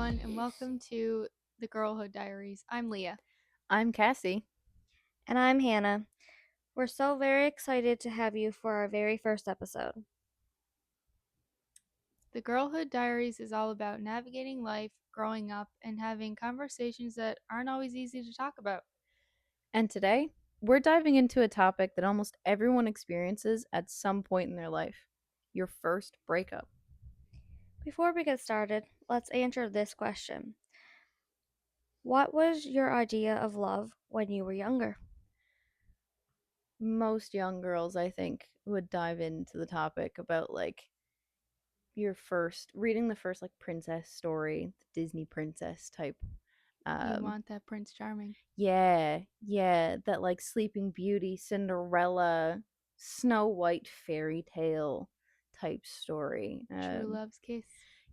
everyone, and welcome to the Girlhood Diaries. I'm Leah. I'm Cassie. And I'm Hannah. We're so very excited to have you for our very first episode. The Girlhood Diaries is all about navigating life, growing up, and having conversations that aren't always easy to talk about. And today, we're diving into a topic that almost everyone experiences at some point in their life: your first breakup. Before we get started, let's answer this question. What was your idea of love when you were younger? Most young girls, I think, would dive into the topic about your first reading the first princess story, the Disney princess type. You Um, want that Prince Charming. yeah, that Sleeping Beauty, Cinderella, Snow White fairy tale type story. True love's kiss.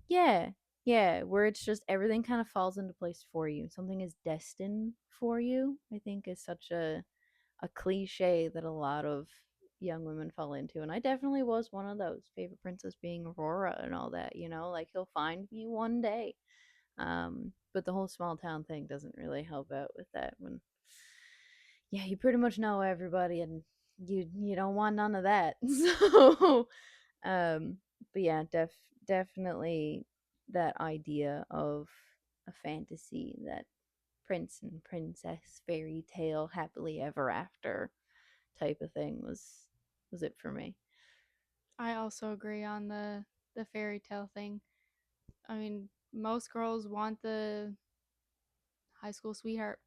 Yeah, yeah, where it's just everything kind of falls into place for you. Something is destined for you, I think is such a cliche that a lot of young women fall into. And I definitely was one of those. Favorite princess being Aurora and all that, like he'll find me one day. But the whole small town thing doesn't really help out with that when yeah, you pretty much know everybody and you don't want none of that. So um, but yeah, definitely that idea of a fantasy, that prince and princess fairy tale happily ever after type of thing was it for me. I also agree on the fairy tale thing. I mean, most girls want the high school sweetheart.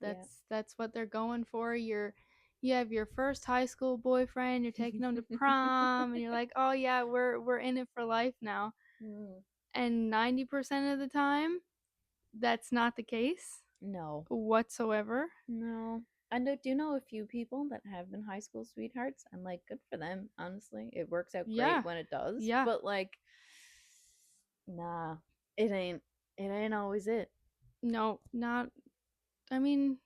Yeah. That's what they're going for. You have your first high school boyfriend, you're taking them to prom, and you're like, "Oh yeah, we're in it for life now." Mm, And 90% of the time, that's not the case no. whatsoever. No. I do know a few people that have been high school sweethearts, and good for them, honestly. It works out great Yeah. when it does, Yeah. but nah, it ain't it ain't always it. No, not I mean,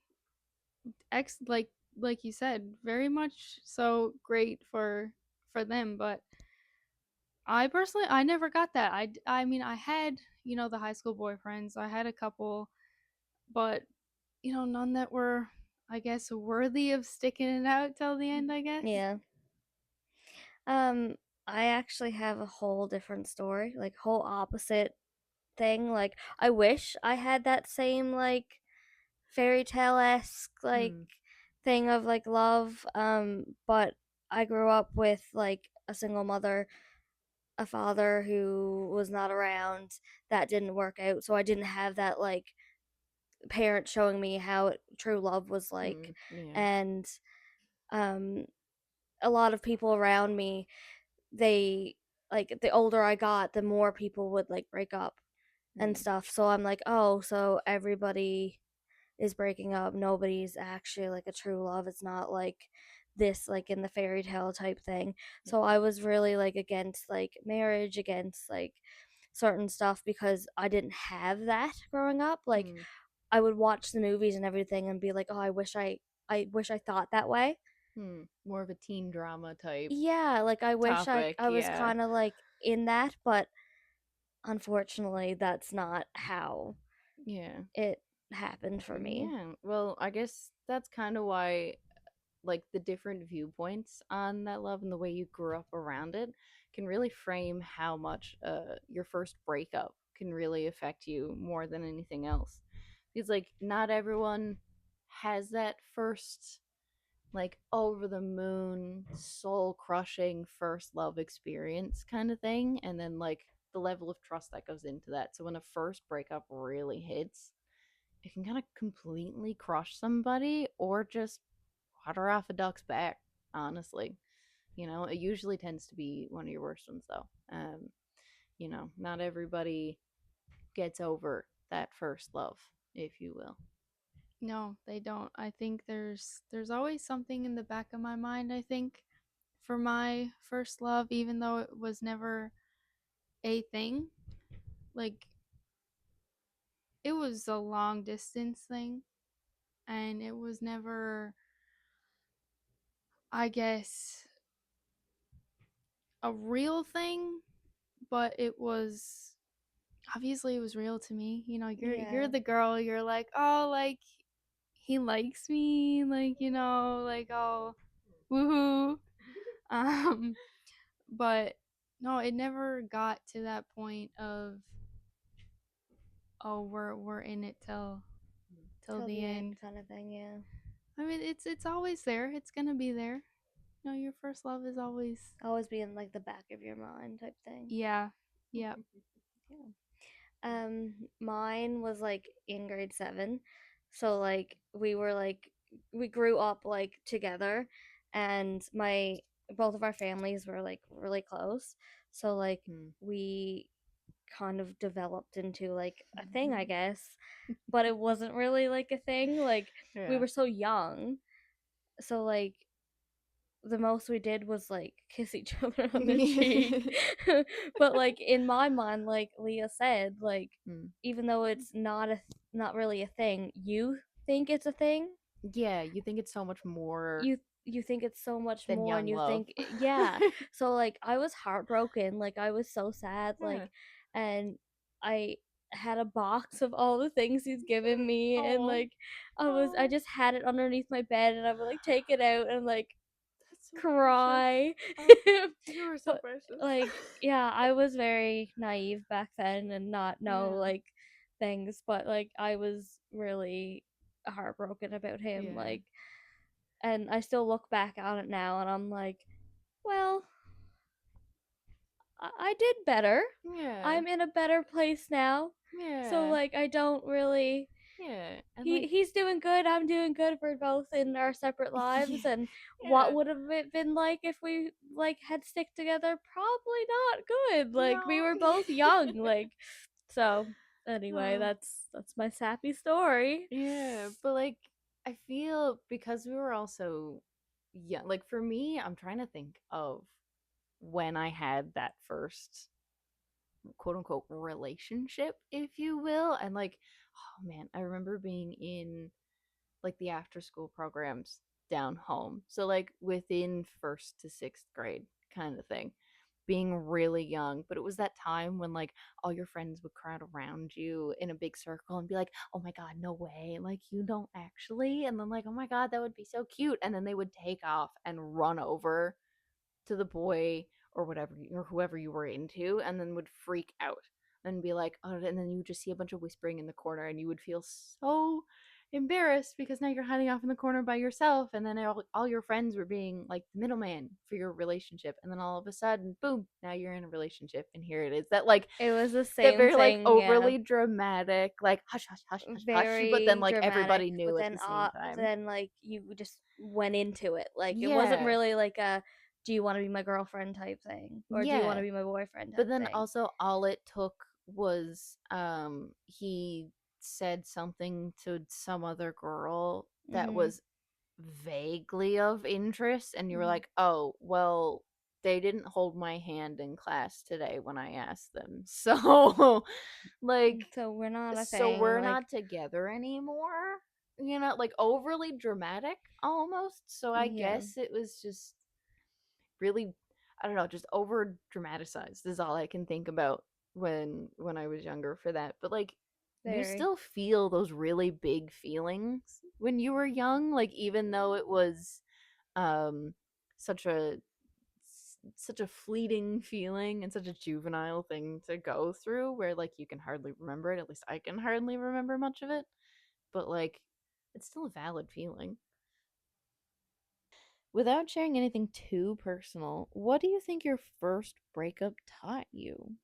ex like you said, very much so great for them, but I personally I never got that. I mean, I had, the high school boyfriends. I had a couple, but none that were, I guess, worthy of sticking it out till the end, I guess. Yeah. Um, I actually have a whole different story, like whole opposite thing. Like I wish I had that same fairy tale esque Hmm. thing of love. But I grew up with a single mother, a father who was not around. That didn't work out, so I didn't have that parent showing me how true love was like. Yeah. And um a lot of people around me, they the older I got, the more people would break up and Hmm. stuff. So I'm like, oh, so everybody is breaking up. Nobody's actually a true love. It's not this in the fairy tale type thing. Yeah. So I was really against marriage, against certain stuff because I didn't have that growing up. Hmm. I would watch the movies and everything and be like, oh, I wish I thought that way. More of a teen drama type Yeah, I wish topic. I was Yeah. kind of in that, but unfortunately that's not how Yeah. it happened for me. Yeah. Well, I guess that's kind of why the different viewpoints on that love and the way you grew up around it can really frame how much your first breakup can really affect you more than anything else. Because not everyone has that first over the moon soul crushing first love experience kind of thing, and then the level of trust that goes into that. So when a first breakup really hits, it can kind of completely crush somebody or just water off a duck's back, honestly. It usually tends to be one of your worst ones, though. Not everybody gets over that first love, if you will. No, they don't. I think there's always something in the back of my mind, I think, for my first love, even though it was never a thing. Like, it was a long distance thing, and it was never, I guess, a real thing, but it was obviously it was real to me. You know, you're Yeah. the girl. You're like, oh, like he likes me, like you know, like oh, woohoo. Um, but no, it never got to that point of oh, we're in it till Till the the end end. kind of thing, yeah. I mean, it's always there. It's gonna be there. You know, your first love is always Always be in like the back of your mind type thing. yeah, yeah. Yeah. Mine was like in grade 7. So like we were like we grew up like together, and my both of our families were like really close. So like Hmm. we kind of developed into like a thing, I guess. But it wasn't really like a thing. Like we Yeah. were so young. So like the most we did was like kiss each other on the cheek. But like in my mind, like Leah said, like Hmm. even though it's not really a thing, you think it's a thing. Yeah, you think it's so much more You think it's so much than more, and young you love. think yeah. So like I was heartbroken, like I was so sad, Yeah. like, and I had a box of all the things he's given me, and Oh, like I oh, just had it underneath my bed, and I would like take it out and like That's so precious. cry. Oh, you are so But precious. like yeah, I was very naive back then and not know yeah, like things, but like I was really heartbroken about him, yeah, like, and I still look back on it now and I'm like, well, I did better. yeah, I'm in a better place now. So yeah, like I don't really yeah, and like, he's doing good, I'm doing good. We're both in our separate yeah, lives, and what yeah, would have it been like if we like had stick together? Probably not good. Like we no, were both young, like, so anyway, oh, that's my sappy story. yeah, but like, I feel because we were also young. Like for me, I'm trying to think of when I had that first quote unquote relationship, if you will, and like, oh man, I remember being in like the after school programs down home. So like within first to sixth grade kind of thing. Being really young, but it was that time when like all your friends would crowd around you in a big circle and be like, "Oh my god, no way. Like you don't actually." And then like, "Oh my god, that would be so cute." And then they would take off and run over to the boy or whatever or whoever you were into and then would freak out and be like, oh, and then you would just see a bunch of whispering in the corner and you would feel so embarrassed because now you're hiding off in the corner by yourself and then all your friends were being like the middleman for your relationship and then all of a sudden boom, now you're in a relationship and here it is that like It was the that same very like thing, yeah. overly dramatic like hush hush hush hush hush but then Very like dramatic, everybody but knew at the same time. then like you just went into it. Like it wasn't Yeah, really like a do you want to be my girlfriend type thing, or do you want yeah. to be my boyfriend But type then thing. also all it took was he said something to some other girl that Mhm. was vaguely of interest and you were Mhm. like, "Oh, well, they didn't hold my hand in class today when I asked them." So like So we're not a so thing, we're like, not together anymore. You know, like overly dramatic almost. So I yeah, guess it was just really, I don't know, just over dramatized is all I can think about when I was younger for that. But like you very. still feel those really big feelings when you were young, like even though it was um such a such a fleeting feeling and such a juvenile thing to go through where like you can hardly remember it, at least I can hardly remember much of it, but like it's still a valid feeling. Without sharing anything too personal, what do you think your first breakup taught you?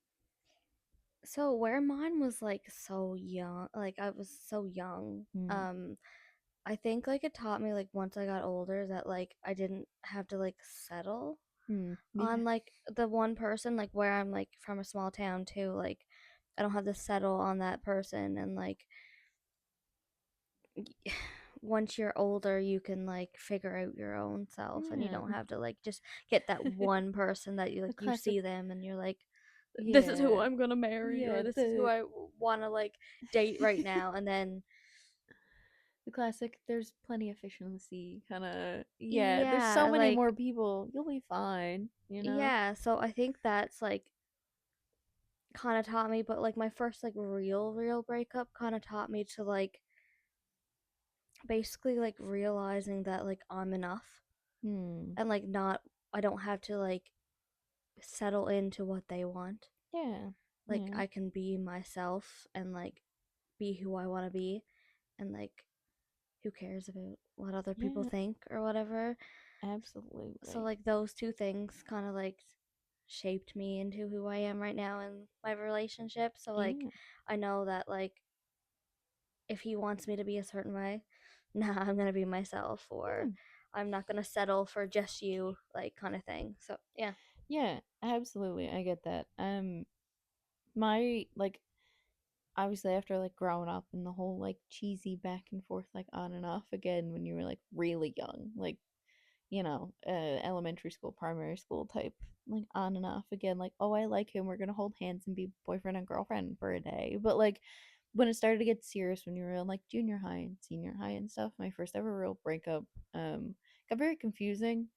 So where mine was like so young, like I was so young. Hmm. I think like it taught me like once I got older that like I didn't have to like settle Hmm. Yeah. on like the one person, like where I'm like from a small town too, like I don't have to settle on that person, and like once you're older you can like figure out your own self, and you don't Yeah. have to like just get that one person that you The like you classic. see them and you're like, this is who Yeah. I'm gonna marry, or Yeah. this is who I want to like date right now, and then the classic. There's plenty of fish in the sea. Kind of. Yeah. There's so yeah, many like more people. You'll be fine. You know. yeah, so I think that's like kind of taught me, but like my first like real breakup kind of taught me to like basically like realizing that like I'm enough Hmm. and like not I don't have to like settle into what they want. Yeah. Like Yeah. I can be myself and like be who I want to be and like who cares about what other people Yeah. think or whatever. So Absolutely. like those two things kind of like shaped me into who I am right now in my relationship. So like Yeah. I know that like if he wants me to be a certain way, nah, I'm going to be myself or Hmm. I'm not going to settle for just you like kind of thing. So, yeah. Yeah. Absolutely. I get that. My like obviously after like growing up and the whole like cheesy back and forth like on and off again when you were like really young, like elementary school, primary school type, like on and off again, like, oh, I like him, we're gonna hold hands and be boyfriend and girlfriend for a day. But like when it started to get serious when you were in like junior high and senior high and stuff, my first ever real breakup got very confusing.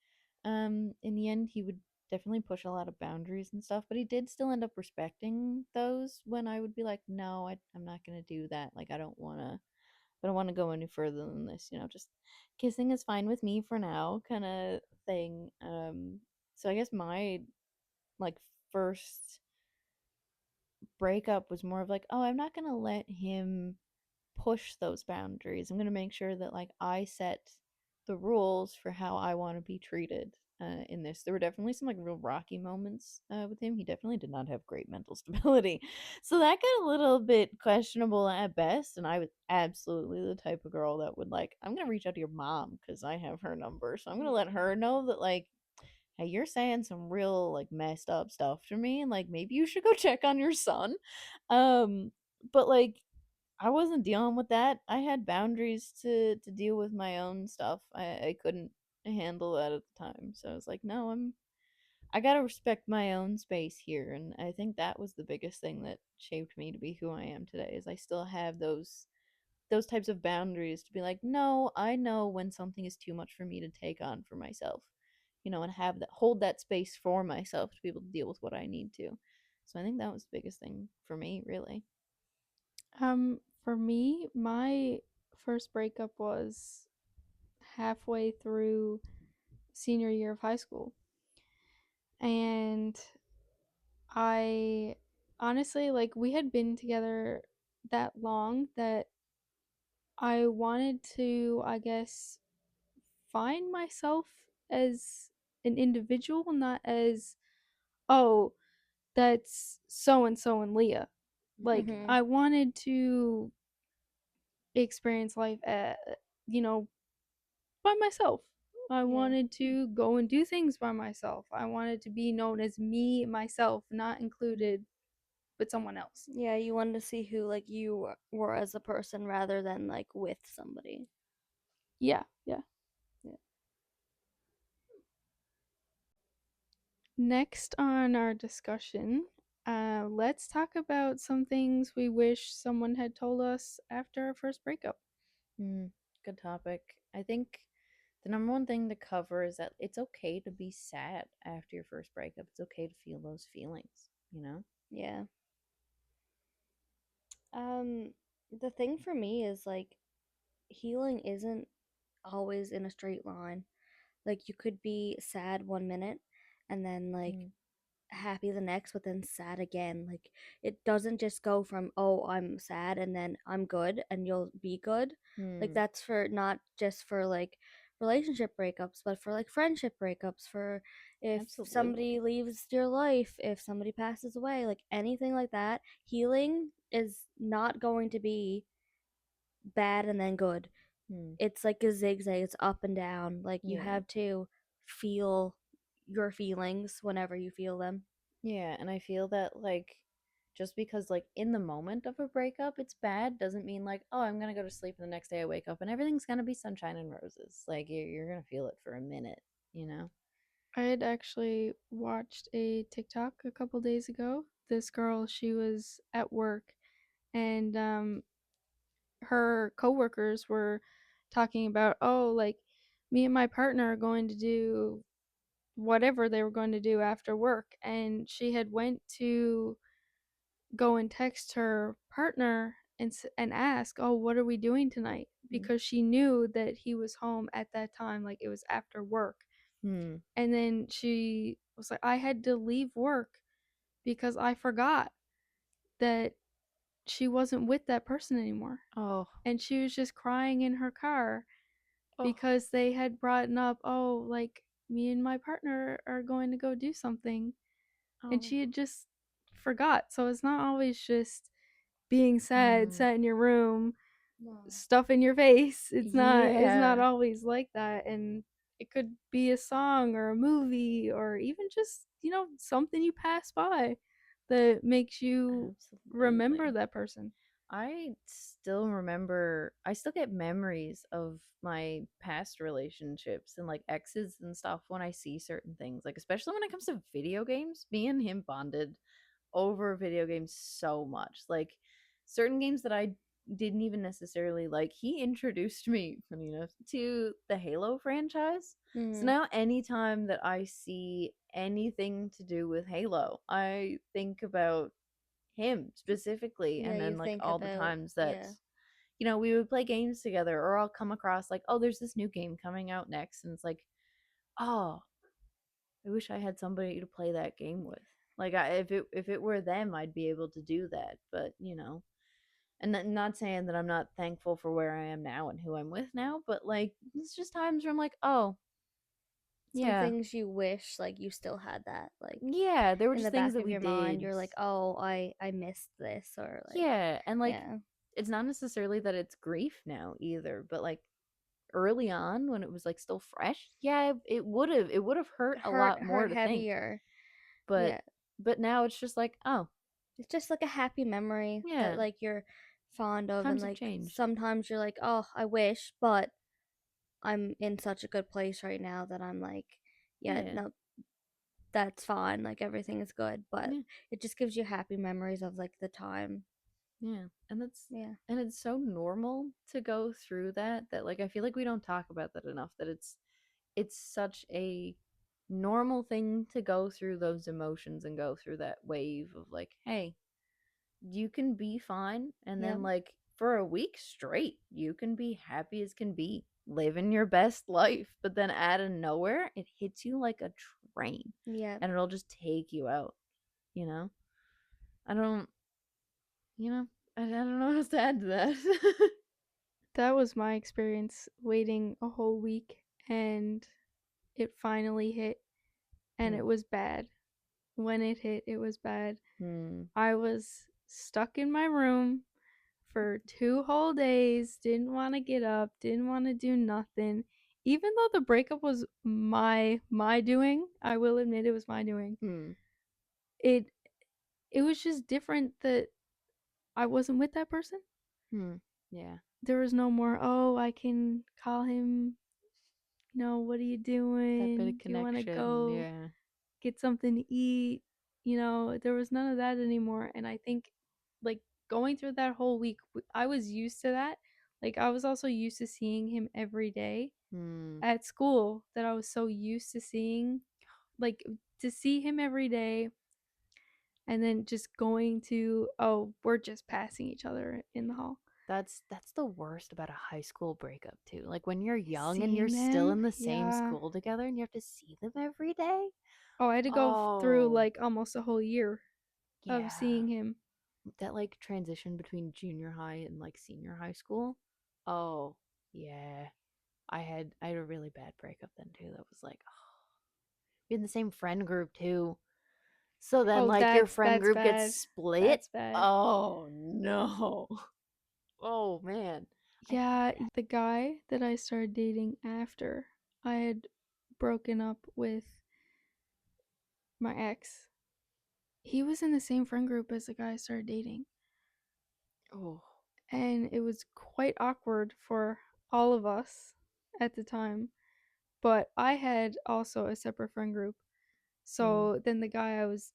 In the end, he would definitely push a lot of boundaries and stuff, but he did still end up respecting those when I would be like, no, I'm not gonna do that. Like, I don't want to go any further than this, just kissing is fine with me for now, kind of thing. So I guess my like first breakup was more of like, oh, I'm not gonna let him push those boundaries. I'm gonna make sure that like I set the rules for how I want to be treated. In this, there were definitely some like real rocky moments with him. He definitely did not have great mental stability, so that got a little bit questionable at best. And I was absolutely the type of girl that would like, I'm gonna reach out to your mom because I have her number, so I'm gonna let her know that like, hey, you're saying some real like messed up stuff to me, and like maybe you should go check on your son. Um, but like I wasn't dealing with that. I had boundaries to deal with my own stuff. I couldn't handle that at the time. So I was like, no, I gotta respect my own space here. And I think that was the biggest thing that shaped me to be who I am today, is I still have those types of boundaries to be like, no, I know when something is too much for me to take on for myself, and have that, hold that space for myself to be able to deal with what I need to. So I think that was the biggest thing for me, really. For me, my first breakup was halfway through senior year of high school. And I honestly, like, we had been together that long that I wanted to, I guess, find myself as an individual, not as, oh, that's so and so and Leah. Like, Mhm. I wanted to experience life you know, by myself. I Yeah. wanted to go and do things by myself. I wanted to be known as me, myself, not included with someone else. Yeah, you wanted to see who like you were as a person rather than like with somebody. Yeah, yeah. Yeah. Next on our discussion, let's talk about some things we wish someone had told us after our first breakup. Mm, good topic. I think the number one thing to cover is that it's okay to be sad after your first breakup. It's okay to feel those feelings. Yeah. Um the thing for me is like healing isn't always in a straight line. Like you could be sad 1 minute and then like Mm, happy the next, but then sad again. Like it doesn't just go from, oh, I'm sad and then I'm good and you'll be good. Like mm, that's for not just for like relationship breakups, but for like friendship breakups, for if somebody absolutely. leaves your life, if somebody passes away, like anything like that. Healing is not going to be bad and then good. Mm. It's like a zigzag, it's up and down. Like you Yeah. have to feel your feelings whenever you feel them. Yeah, and I feel that like just because like in the moment of a breakup it's bad doesn't mean like, oh, I'm gonna go to sleep and the next day I wake up and everything's gonna be sunshine and roses. Like you're gonna feel it for a minute, you know? I had actually watched a TikTok a couple days ago. This girl, she was at work, and her coworkers were talking about, oh, like, me and my partner are going to do whatever they were going to do after work, and she had went to go and text her partner and ask, "Oh, what are we doing tonight?" Because she knew that he was home at that time, like it was after work. Hmm. And then she was like, "I had to leave work because I forgot that she wasn't with that person anymore." Oh. And she was just crying in her car Oh. because they had brought up, "Oh, like me and my partner are going to go do something." And Oh. she had just forgot. So it's not always just being sad, Hmm. sat in your room, No. stuff in your face. It's not Yeah. always like that. And it could be a song or a movie or even just, something you pass by that makes you remember Absolutely. that person. I still get memories of my past relationships and like exes and stuff when I see certain things. Like, especially when it comes to video games, me and him bonded over video games so much. Like, certain games that I didn't even necessarily like, he introduced me, funny enough, to the Halo franchise. So Mm. now, anytime that I see anything to do with Halo, I think about him specifically, Yeah, and you then like think all the about, times that yeah. we would play games together, or I'll come across like, oh, there's this new game coming out next, and it's like, oh, I wish I had somebody to play that game with. Like, if it were them, I'd be able to do that. But and not saying that I'm not thankful for where I am now and who I'm with now, but like it's just times where I'm like, oh Some yeah, things you wish like you still had that like yeah, there were in just the things back that of we your mind. did. You're like, "Oh, I missed this," or like, Yeah, and like yeah. it's not necessarily that it's grief now either, but like early on when it was like still fresh, yeah, it would have hurt a lot more Hurt to think. heavier. But Yeah. now it's just like, oh, It's just like a happy memory that yeah, like you're fond of, and times have like changed. sometimes you're like, "Oh, I wish," but I'm in such a good place right now that I'm like, yeah, Yeah. no, that's fine. Like everything is good, but Yeah. it just gives you happy memories of like the time. Yeah. Yeah. And it's so normal to go through that like I feel like we don't talk about that enough, that it's such a normal thing to go through those emotions and go through that wave of like, hey, you can be fine, and Yep. then like for a week straight you can be happy as can be, living your best life, but then out of nowhere it hits you like a train, Yep. and it'll just take you out, you know I don't you know I don't know what else to add to that. That was my experience waiting a whole week and it finally hit and Hmm. it was bad. When it hit, it was bad. Hmm. I was stuck in my room for 2 whole days, didn't want to get up, didn't want to do nothing. Even though the breakup was my doing, I will admit it was my doing. Hmm. It it was just different that I wasn't with that person. Hmm. Yeah. There was no more, "Oh, I can call him, what are you That bit doing? of Do you want to connection. go Yeah. get something to eat?" There was none of that anymore. And I think, like, going through that whole week, I was used to that. Like, I was also used to seeing him every day Hmm. at school, that I was so used to seeing. Like, to see him every day and then just going to, oh, we're just passing each other in the hall. That's the worst about a high school breakup too. Like when you're young and you're Seeing still them, in the same yeah. school together and you have to see them every day. Oh, I had to go through Oh, like almost a whole year of yeah. seeing him. That like transition between junior high and like senior high school. Oh, yeah. I had a really bad breakup then too. That was like, oh, we had the same friend group too. So then Oh, like your friend that's group gets bad. split. That's bad. Oh no. Oh man. I hate Yeah, that. the guy that I started dating after I had broken up with my ex, he was in the same friend group as the guy I started dating. Oh. And it was quite awkward for all of us at the time. But I had also a separate friend group. Mm. So then the guy I was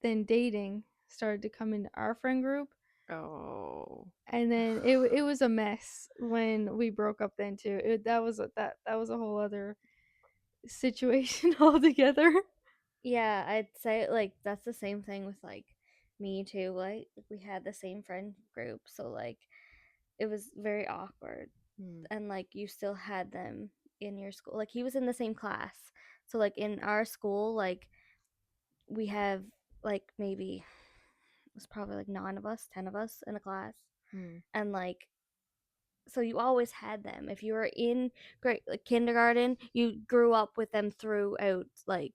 then dating started to come into our friend group. Oh. And then it was a mess when we broke up then too. That was a whole other situation altogether. Yeah, I'd say like that's the same thing with like me too. Like we had the same friend group, so like it was very awkward. Hmm. And like you still had them in your school. Like he was in the same class. So like in our school, like we have like maybe it's probably like 9 of us, 10 of us in a class. Hmm. And like so you always had them. If you were in great like kindergarten, you grew up with them throughout. Like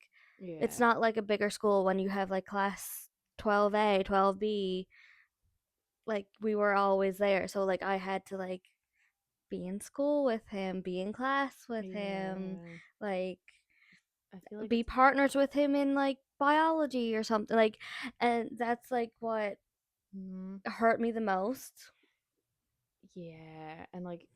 it's Yeah. not like a bigger school when you have like class 12A, 12B. Like we were always there. So like I had to like be in school with him, be in class with him, Yeah. like I feel like be it's. partners with him in like biology or something. Like and that's like what Hmm. hurt me the most. Yeah, and like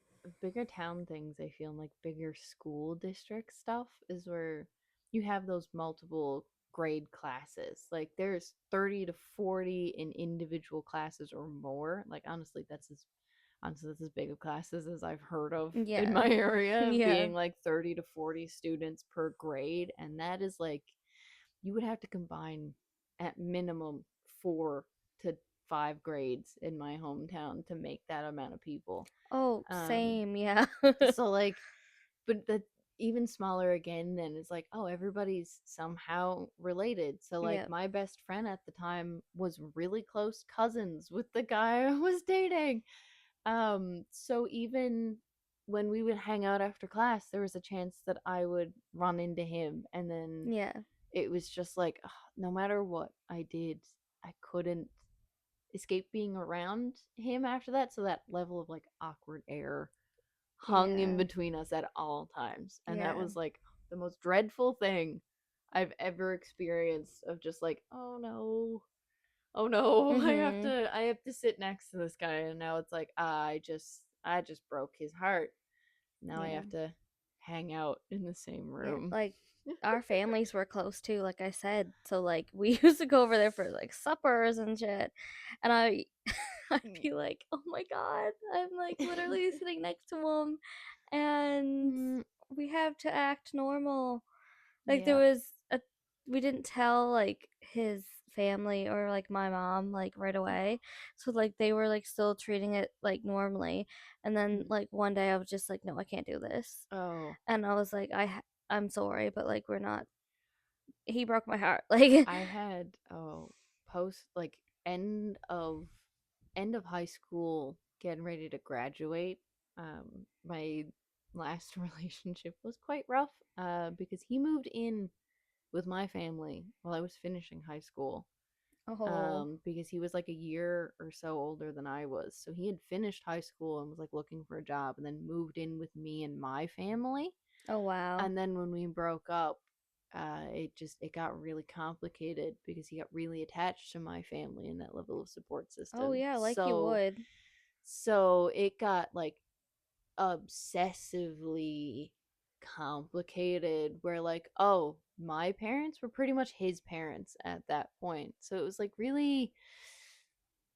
bigger town things, I feel in like bigger school district stuff is where you have those multiple grade classes. Like there's 30 to 40 in individual classes or more. Like honestly that's as big of classes as I've heard of in Yeah. my area, Yeah. being like 30 to 40 students per grade, and that is like you would have to combine at minimum 4 to 5 grades in my hometown to make that amount of people. Oh, Um, same. Yeah. so like, but that even smaller again, then it's like, oh, everybody's somehow related. So like, Yep. my best friend at the time was really close cousins with the guy I was dating. So even when we would hang out after class, there was a chance that I would run into him, and then Yeah. it was just like ugh, no matter what I did, I couldn't escape being around him after that. So that level of like awkward air hung in Yeah. between us at all times. And that Yeah. was like the most dreadful thing I've ever experienced of just like, oh no. Oh no, Mhm. I have to sit next to this guy, and now it's like I just broke his heart. Now I Yeah. have to hang out in the same Yeah. room. Like our families were close too, like I said. So like we used to go over there for like suppers and shit. And I'd be like, "Oh my god, I'm like literally sitting next to him and Mm, we have to act normal." Like there yeah. was a we didn't tell like his family or like my mom like right away. So like they were like still treating it like normally. And then Mm. like one day I was just like, "No, I can't do this." Oh, And I was like, I'm sorry, but like we're not he broke my heart." Like I had post like end of high school, getting ready to graduate. My last relationship was quite rough because he moved in with my family while I was finishing high school. oh. Because he was like a year or so older than I was. So he had finished high school and was like looking for a job, and then moved in with me and my family. Oh wow. And then when we broke up, it got really complicated because he got really attached to my family and that level of support Oh system. yeah, like you So would. it got like obsessively complicated where like, oh, my parents were pretty much his parents at that point. So it was like really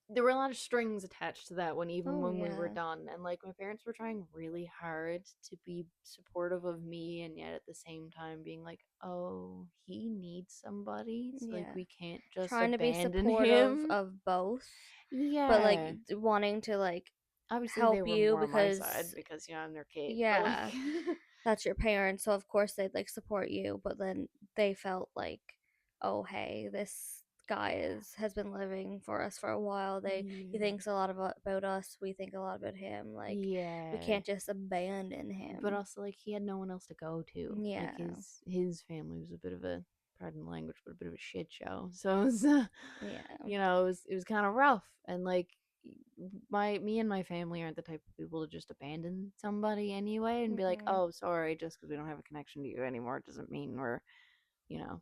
there were a lot of strings attached to that one, even Oh when we were yeah. done, and like my parents were trying really hard to be supportive of me, and yet at the same time being like, oh, he needs somebody, so like Yeah. we can't just Trying to be abandon supportive him. of both, but like Yeah, wanting to like obviously they help were you more on my side because because I'm their kid, but like yeah, that's your parents, so of course they'd like support you, but then they felt like, oh hey, this guy is has been living for us for a while. He yeah, thinks a lot about us. We think a lot about him. Like we yeah, can't just abandon but him. also like he had no one else to go to. Like Yeah. his family was a bit of a, pardon the language, but a bit of a shit show. So it was, Yeah. it was kind of rough. And like my me and my family aren't the type of people to just abandon somebody anyway and be like, Mhm. oh, sorry, just because we don't have a connection to you anymore doesn't mean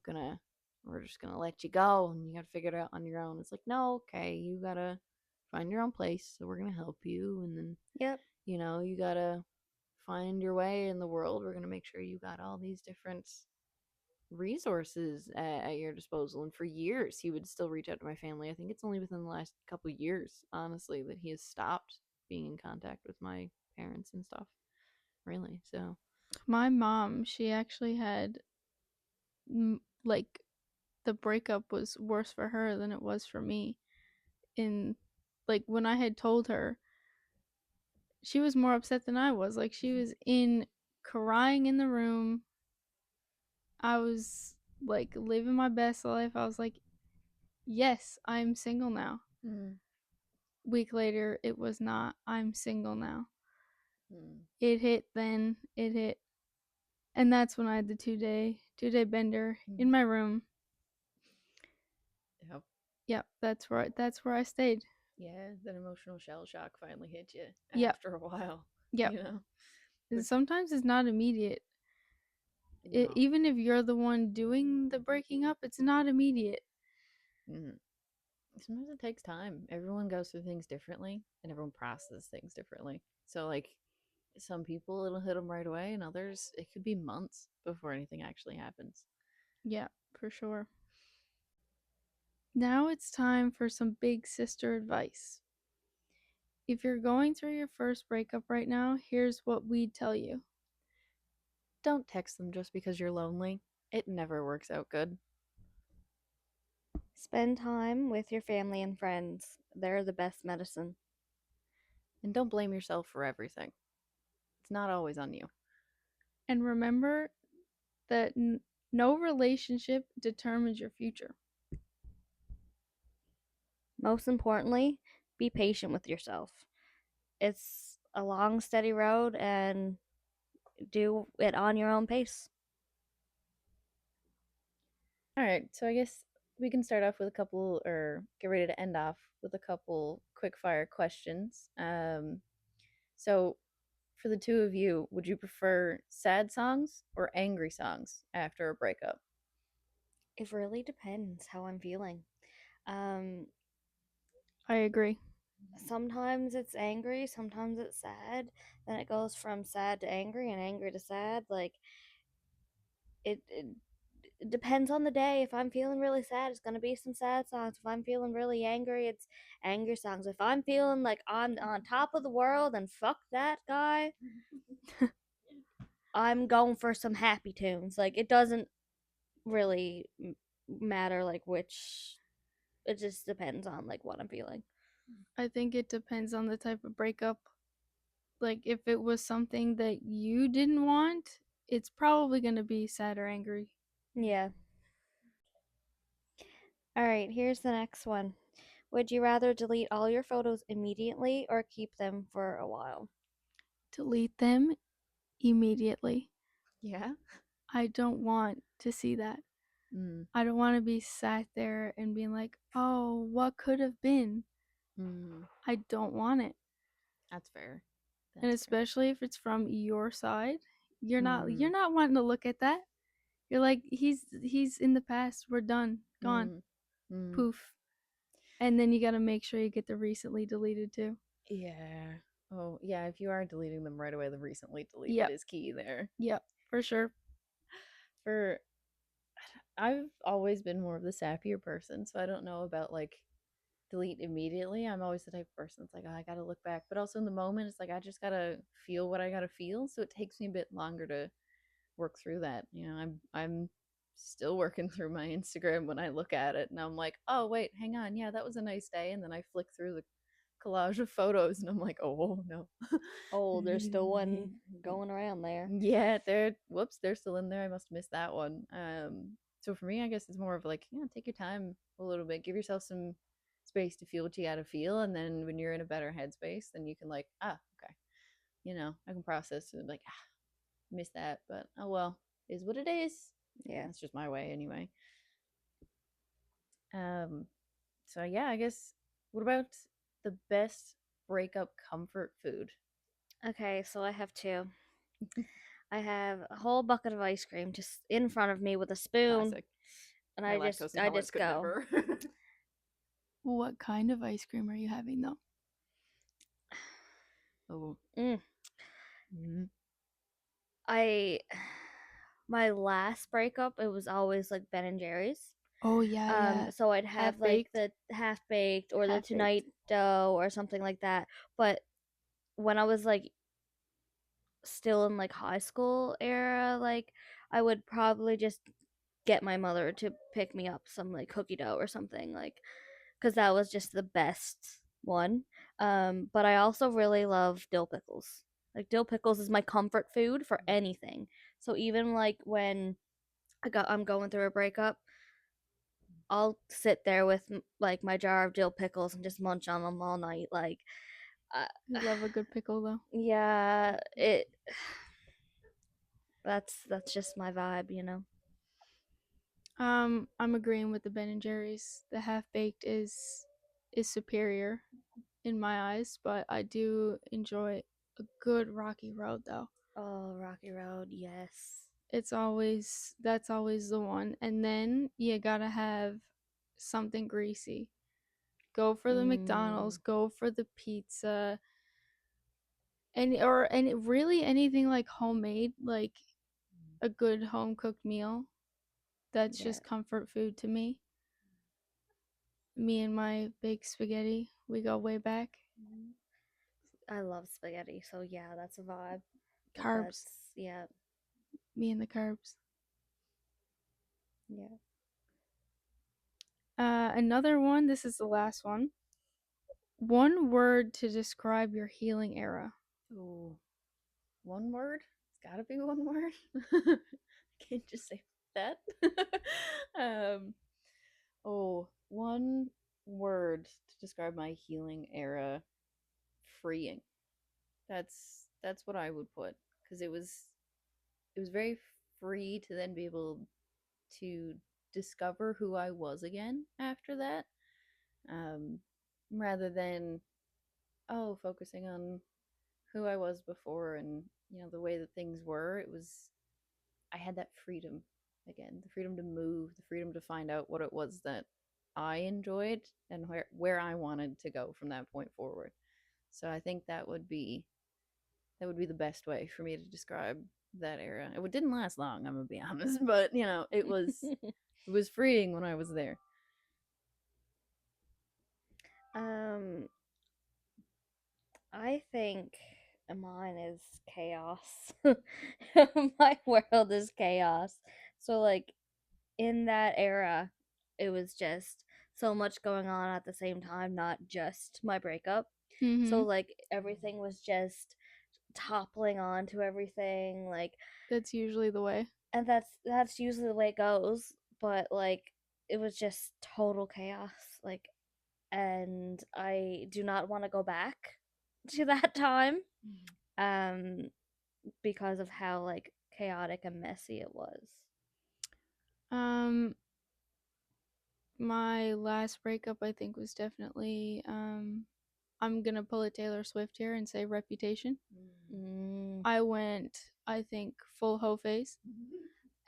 gonna we're just gonna let you go and you gotta figure it out on your own. It's like, no, okay, you gotta find your own place, so we're gonna help you, and then Yep. you gotta find your way in the world. We're going to make sure you got all these different resources at your disposal. And for years, he would still reach out to my family. I think it's only within the last couple of years, honestly, that he has stopped being in contact with my parents and stuff. Really. So, My mom, she actually had like the breakup was worse for her than it was for me. In like when I had told her, she was more upset than I was. Like she was in crying in the room. I was like living my best life. I was like, "Yes, I'm single now." Mm. Week later, it was not. I'm single now. Mm. It hit then. It hit, and that's when I had the 2-day bender in my room. Yep. Yep, that's where I stayed. Yeah, that emotional shell shock finally hit you Yep, after a while. yep. You know, 'Cause which sometimes it's not immediate. no. Even if you're the one doing the breaking up, it's not immediate. Mm. Sometimes it takes time. Everyone goes through things differently, and everyone processes things differently. So, like, some people it'll hit them right away, and others it could be months before anything actually happens. Yeah, for sure. Now it's time for some big sister advice. If you're going through your first breakup right now, here's what we'd tell you. Don't text them just because you're lonely. It never works out good. Spend time with your family and friends. They're the best medicine. And don't blame yourself for everything. It's not always on you. And remember that no relationship determines your future. Most importantly, be patient with yourself. It's a long, steady road, and do it on your own pace. All right, so I guess we can start off with a couple, or get ready to end off with a couple quick fire questions. So for the two of you, would you prefer sad songs or angry songs after a breakup? It really depends how I'm feeling. Um, I agree. Sometimes it's angry, sometimes it's sad. Then it goes from sad to angry and angry to sad. Like it depends on the day. If I'm feeling really sad, it's gonna be some sad songs. If I'm feeling really angry, it's angry songs. If I'm feeling like I'm on top of the world and fuck that guy, I'm going for some happy tunes. Like it doesn't really matter like which. It just depends on like what I'm feeling. I think it depends on the type of breakup. Like if it was something that you didn't want, it's probably going to be sad or angry. Yeah. All right, here's the next one. Would you rather delete all your photos immediately or keep them for a while? Delete them immediately. Yeah. I don't want to see that. Mm. I don't want to be sat there and being like, "Oh, what could have been?" Mm. I don't want it. That's fair. And That's fair. especially if it's from your side, you're not Mm. you're not wanting to look at that. You're like, he's in the past. We're done. Gone. Mm. Mm. Poof. And then you got to make sure you get the recently deleted too. Yeah. Oh, yeah. If you are deleting them right away, the recently deleted Yep. is key there. Yep. For sure. For I've always been more of the sappier person, so I don't know about like delete immediately. I'm always the type of person that's like, oh, I gotta look back. But also in the moment, it's like I just gotta feel what I gotta feel. So it takes me a bit longer to work through that. You know, I'm still working through my Instagram when I look at it and I'm like, oh wait, hang on, yeah, that was a nice day. And then I flick through the collage of photos and I'm like, oh no. Oh, there's still one going around there. Yeah, they're still in there. I must miss that one. So for me, I guess it's more of like, yeah, take your time a little bit, give yourself some space to feel what you gotta feel, and then when you're in a better headspace, then you can like, okay, I can process and like, miss that, but oh well, is what it is. Yeah. That's just my way anyway. Um, so yeah, I guess what about the best breakup comfort food? Okay, so I have two. I have a whole bucket of ice cream just in front of me with a spoon, Classic. and My I just lactose I intolerance just could go. never. What kind of ice cream are you having though? Oh. Mm. Mm. I my last breakup, it was always like Ben and Jerry's. Oh yeah, yeah. So I'd Half have like baked. the half baked or the Half baked. tonight dough or something like that. But when I was like still in like high school era, like I would probably just get my mother to pick me up some like cookie dough or something, like, because that was just the best one. But I also really love dill pickles. Like, dill pickles is my comfort food for anything. So even like when I'm going through a breakup, I'll sit there with like my jar of dill pickles and just munch on them all night. Like, uh, I love a good pickle though. yeah, that's just my vibe, you know. I'm agreeing with the Ben and Jerry's. The half baked is superior in my eyes, but I do enjoy a good Rocky Road though. Oh, Rocky Road, yes. That's always the one. And then you gotta have something greasy. Go for the McDonald's, Mm, go for the pizza, and really anything like homemade, like a good home cooked meal. That's yeah. just comfort food to me. Me and my baked spaghetti, we go way back. I love spaghetti, so yeah, that's a vibe. Carbs, That's yeah, me and the carbs. yeah. Another one, this is the last one. One word to describe your healing era. Ooh, one word? It's gotta be one word. Can't just say that. um, oh, one word to describe my healing era: freeing. That's what I would put, because it was very free to then be able to discover who I was again after that, um, rather than focusing on who I was before and the way that things were. I had that freedom again, the freedom to move, the freedom to find out what it was that I enjoyed and where I wanted to go from that point forward. So I think that would be the best way for me to describe that era. It didn't last long, I'm gonna be honest, but it was freeing when I was there. um, I think mine is chaos. My world is chaos. So like in that era, it was just so much going on at the same time, not just my breakup. So Mm-hmm. like everything was just toppling onto everything, like, That's usually the way. and that's usually the way it goes, but like it was just total chaos, like, and I do not want to go back to that time, um because of how like chaotic and messy it was. Um, my last breakup, I think, was definitely. I'm gonna pull a Taylor Swift here and say Reputation. Mm. I went, I think, full hoe face,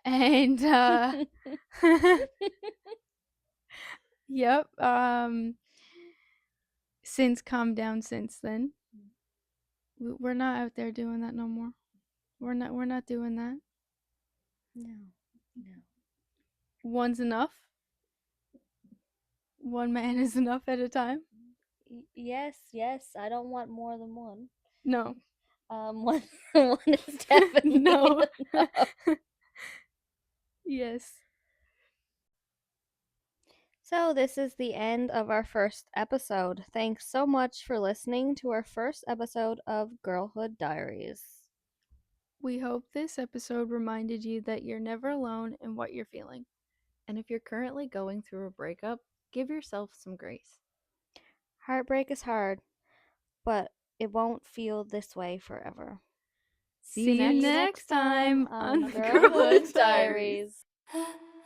and yep. Since calmed down since then. We're not out there doing that no more. We're not doing that. No, no. One's enough. One man is enough at a time. Yes, yes, I don't want more than one. No. One, one is definitely No. enough. Yes. So, this is the end of our first episode. Thanks so much for listening to our first episode of Girlhood Diaries. We hope this episode reminded you that you're never alone in what you're feeling. And if you're currently going through a breakup, give yourself some grace. Heartbreak is hard, but it won't feel this way forever. See you See you next next time on on Girlhood Girlhood Girlhood Diaries. Diaries. Diaries.